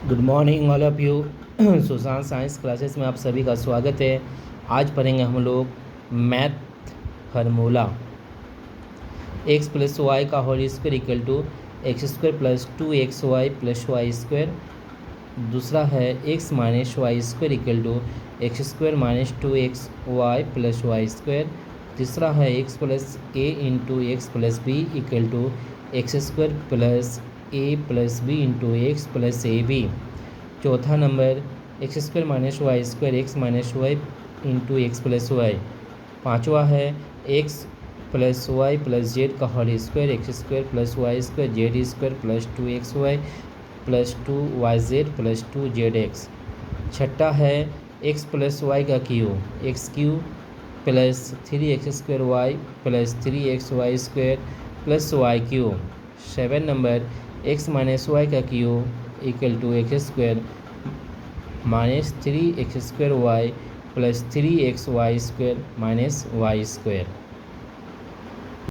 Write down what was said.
Good morning all of you. Sushant science classes में आप सभी का स्वागत है। आज पढ़ेंगे हम लोग math formula. X plus y का whole square equal to x square plus 2xy plus y square. दूसरा है x minus y square equal to x square minus 2xy plus y square. तीसरा है x plus a into x plus b equal to x square plus a plus b into x plus a b. चौथा number x square minus y square x minus y into x plus y. पाँचवा है x plus y plus z का whole square x square plus y square z square plus 2xy plus 2yz plus 2zx। छठा है x plus y का cube x cube plus 3x square y plus 3xy square plus y cube. 7 number x minus y का cube equal to x square minus 3x square y plus 3xy square minus y square.